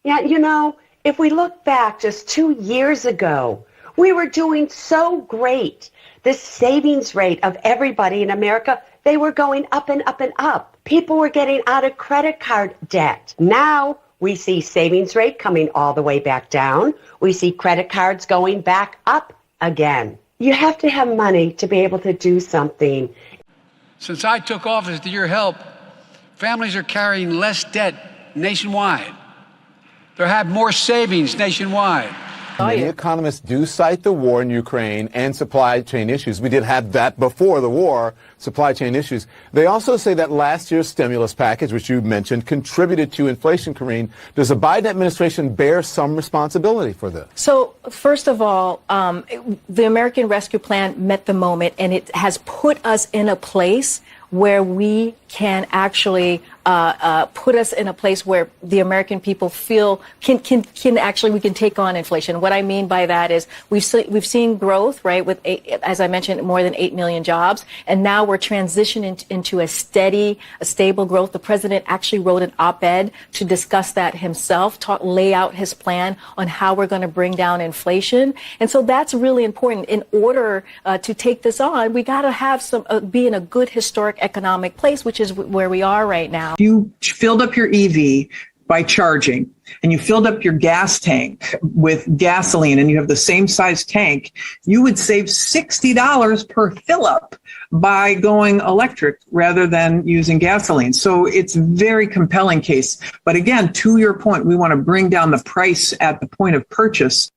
Yeah, if we look back just 2 years ago, we were doing so great. The savings rate of everybody in America, they were going up and up and up. People were getting out of credit card debt. Now we see savings rate coming all the way back down. We see credit cards going back up again. You have to have money to be able to do something. Since I took office to your help, families are carrying less debt nationwide. They have more savings nationwide. Many economists do cite the war in Ukraine and supply chain issues. We did have that before the war, supply chain issues. They also say that last year's stimulus package, which you mentioned, contributed to inflation, Karine. Does the Biden administration bear some responsibility for this? So, first of all, the American Rescue Plan met the moment, and it has put us in a place where we can actually put us in a place where the American people feel can actually we can take on inflation. What I mean by that is we've seen growth, right, with as I mentioned, more than 8 million jobs, and now we're transitioning into a stable growth. The president actually wrote an op-ed to discuss that himself, lay out his plan on how we're going to bring down inflation, and so that's really important. In order to take this on, we got to have be in a good historic economic place, which is where we are right now. You filled up your EV by charging, and you filled up your gas tank with gasoline, and you have the same size tank, you would save $60 per fill up by going electric rather than using gasoline. So it's a very compelling case. But again, to your point, we want to bring down the price at the point of purchase.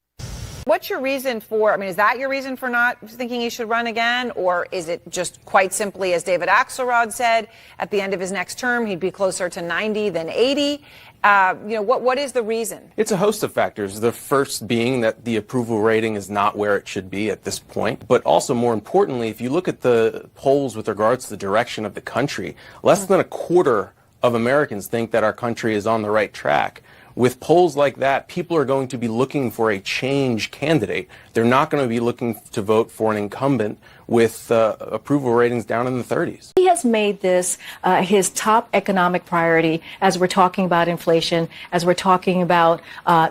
What's your reason for, is that your reason for not thinking he should run again? Or is it just quite simply, as David Axelrod said, at the end of his next term, he'd be closer to 90 than 80? What is the reason? It's a host of factors. The first being that the approval rating is not where it should be at this point. But also, more importantly, if you look at the polls with regards to the direction of the country, less than a quarter of Americans think that our country is on the right track. With polls like that, people are going to be looking for a change candidate. They're not going to be looking to vote for an incumbent with approval ratings down in the 30s. He has made this his top economic priority as we're talking about inflation, as we're talking about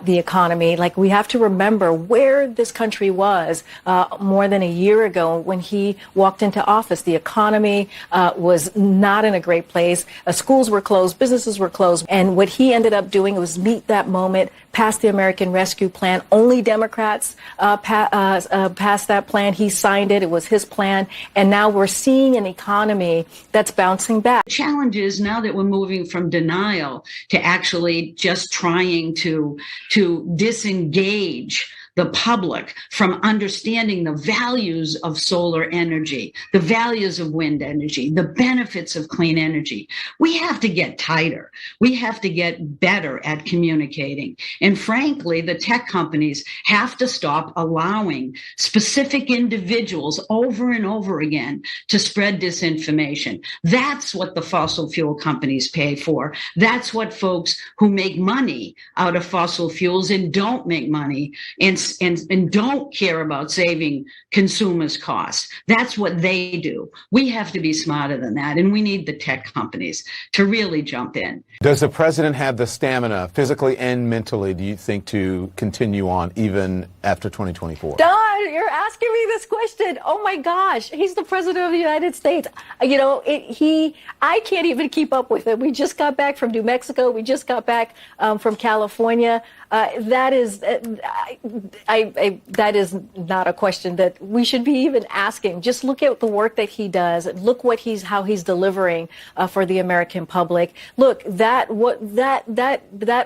the economy. Like, we have to remember where this country was more than a year ago when he walked into office. The economy was not in a great place. Schools were closed, businesses were closed. And what he ended up doing was meet that moment, pass the American Rescue Plan. Only Democrats passed that plan. He signed it. It was his plan. And now we're seeing an economy that's bouncing back. The challenge is now that we're moving from denial to actually just trying to disengage the public from understanding the values of solar energy, the values of wind energy, the benefits of clean energy. We have to get tighter. We have to get better at communicating. And frankly, the tech companies have to stop allowing specific individuals over and over again to spread disinformation. That's what the fossil fuel companies pay for. That's what folks who make money out of fossil fuels and don't make money and don't care about saving consumers' costs. That's what they do. We have to be smarter than that, and we need the tech companies to really jump in. Does the president have the stamina, physically and mentally, do you think, to continue on even after 2024? Don, you're asking me this question. Oh my gosh, he's the president of the United States. I can't even keep up with it. We just got back from New Mexico. We just got back from California. That is not a question that we should be even asking. Just look at the work that he does. Look how he's delivering for the American public. Look, that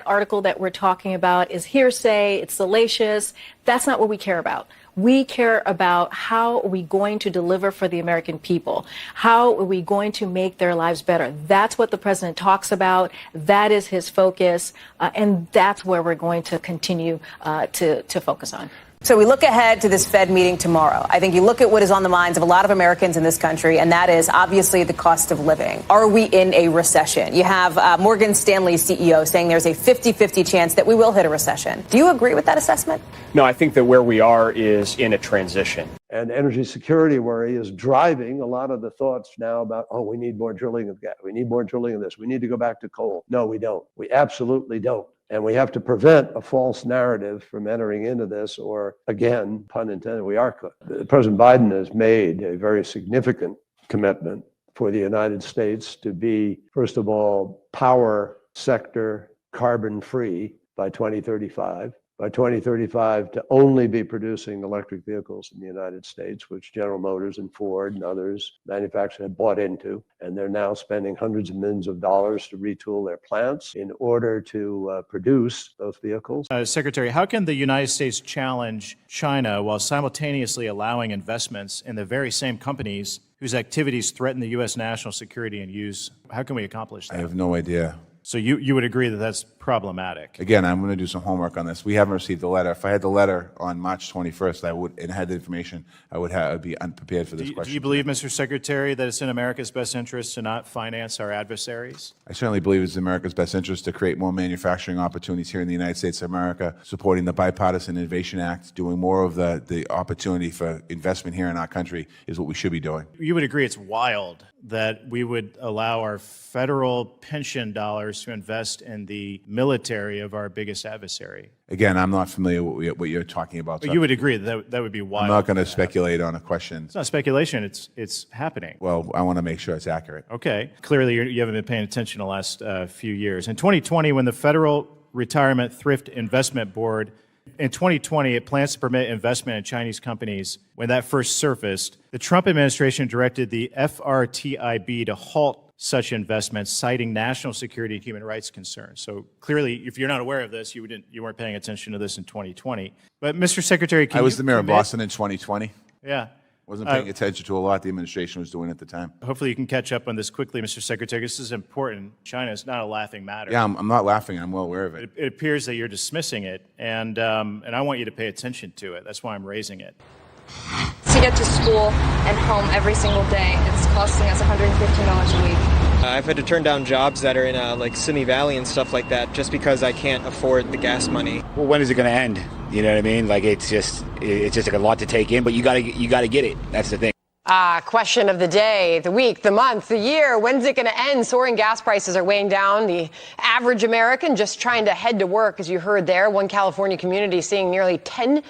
article that we're talking about is hearsay. It's salacious. That's not what we care about. We care about how are we going to deliver for the American people? How are we going to make their lives better? That's what the president talks about. That is his focus. And that's where we're going to continue to focus on. So we look ahead to this Fed meeting tomorrow. I think you look at what is on the minds of a lot of Americans in this country, and that is obviously the cost of living. Are we in a recession? You have Morgan Stanley's CEO saying there's a 50-50 chance that we will hit a recession. Do you agree with that assessment? No, I think that where we are is in a transition. And energy security worry is driving a lot of the thoughts now about, we need more drilling of gas. We need more drilling of this. We need to go back to coal. No, we don't. We absolutely don't. And we have to prevent a false narrative from entering into this, or again, pun intended, we are cooked. President Biden has made a very significant commitment for the United States to be, first of all, power sector carbon free by 2035. By 2035, to only be producing electric vehicles in the United States, which General Motors and Ford and others manufacturers have bought into. And they're now spending hundreds of millions of dollars to retool their plants in order to produce those vehicles. Secretary, how can the United States challenge China while simultaneously allowing investments in the very same companies whose activities threaten the U.S. national security and use? How can we accomplish that? I have no idea. So you would agree that that's problematic? Again, I'm going to do some homework on this. We haven't received the letter. If I had the letter on March 21st, and had the information, I'd be unprepared for this question. Do you believe, Mr. Secretary, that it's in America's best interest to not finance our adversaries? I certainly believe it's in America's best interest to create more manufacturing opportunities here in the United States of America, supporting the Bipartisan Innovation Act, doing more of the opportunity for investment here in our country is what we should be doing. You would agree it's wild that we would allow our federal pension dollars to invest in the military of our biggest adversary. Again, I'm not familiar with what you're talking about. But you would agree that that would be wild. I'm not going to speculate on a question. It's not speculation. It's happening. Well, I want to make sure it's accurate. Okay. Clearly, you haven't been paying attention the last few years. In 2020, when the Federal Retirement Thrift Investment Board, in 2020, it plans to permit investment in Chinese companies. When that first surfaced, the Trump administration directed the FRTIB to halt such investments, citing national security and human rights concerns. So clearly, if you're not aware of this, you weren't paying attention to this in 2020. But Mr. Secretary, I was the mayor of Boston in 2020. Yeah. Wasn't paying attention to a lot the administration was doing at the time. Hopefully you can catch up on this quickly, Mr. Secretary. This is important. China is not a laughing matter. Yeah, I'm not laughing. I'm well aware of it. It appears that you're dismissing it, and I want you to pay attention to it. That's why I'm raising it. To get to school and home every single day, it's costing us $115 a week. I've had to turn down jobs that are in like Simi Valley and stuff like that just because I can't afford the gas money. Well, when is it going to end? You know what I mean? Like it's just like a lot to take in, but you got to get it. That's the thing. Question of the day, the week, the month, the year. When's it going to end? Soaring gas prices are weighing down the average American just trying to head to work, as you heard there. One California community seeing nearly $10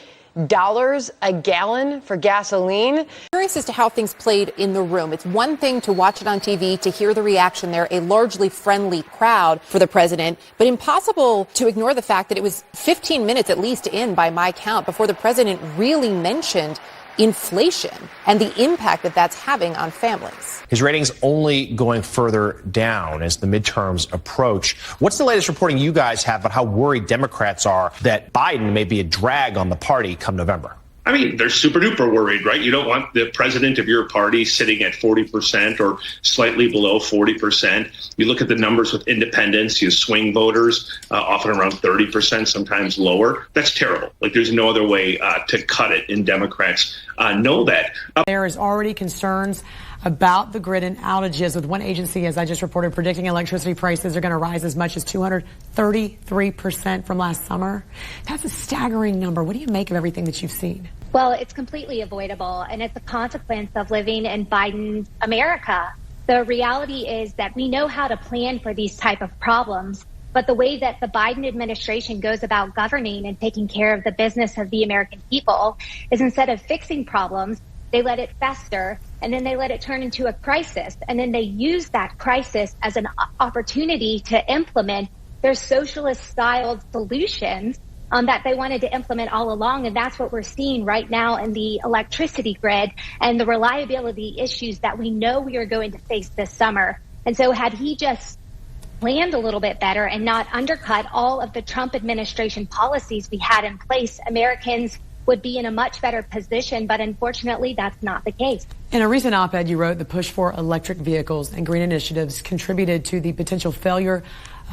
a gallon for gasoline. Curious as to how things played in the room. It's one thing to watch it on TV, to hear the reaction there, a largely friendly crowd for the president, but impossible to ignore the fact that it was 15 minutes at least in, by my count, before the president really mentioned inflation and the impact that that's having on families. His ratings only going further down as the midterms approach. What's the latest reporting you guys have about how worried Democrats are that Biden may be a drag on the party come November? I mean, they're super duper worried, right? You don't want the president of your party sitting at 40% or slightly below 40%. You look at the numbers with independents, you swing voters, often around 30%, sometimes lower. That's terrible. Like, there's no other way to cut it, and Democrats know that. There is already concerns about the grid and outages, with one agency, as I just reported, predicting electricity prices are going to rise as much as 233% from last summer. That's a staggering number. What do you make of everything that you've seen? Well, it's completely avoidable, and it's a consequence of living in Biden's America. The reality is that we know how to plan for these type of problems, but the way that the Biden administration goes about governing and taking care of the business of the American people is, instead of fixing problems, they let it fester, and then they let it turn into a crisis. And then they use that crisis as an opportunity to implement their socialist-styled solutions that they wanted to implement all along. And that's what we're seeing right now in the electricity grid and the reliability issues that we know we are going to face this summer. And so had he just planned a little bit better and not undercut all of the Trump administration policies we had in place, Americans would be in a much better position, but unfortunately, that's not the case. In a recent op-ed, you wrote the push for electric vehicles and green initiatives contributed to the potential failure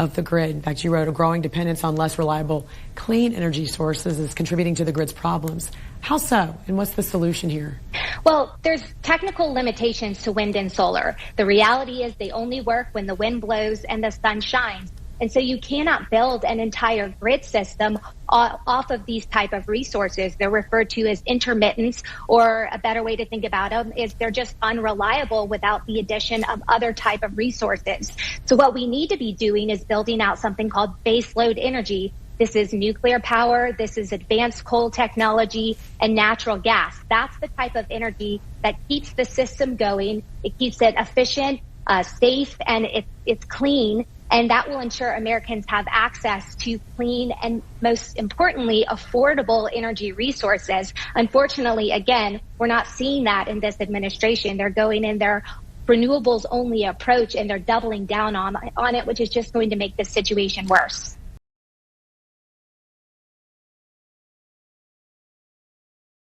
of the grid. In fact, you wrote a growing dependence on less reliable, clean energy sources is contributing to the grid's problems. How so? And what's the solution here? Well, there's technical limitations to wind and solar. The reality is they only work when the wind blows and the sun shines. And so you cannot build an entire grid system off of these type of resources. They're referred to as intermittents, or a better way to think about them is they're just unreliable without the addition of other type of resources. So what we need to be doing is building out something called baseload energy. This is nuclear power, this is advanced coal technology, and natural gas. That's the type of energy that keeps the system going. It keeps it efficient, safe, and it's clean. And that will ensure Americans have access to clean and, most importantly, affordable energy resources. Unfortunately, again, we're not seeing that in this administration. They're going in their renewables only approach, and they're doubling down on it, which is just going to make this situation worse.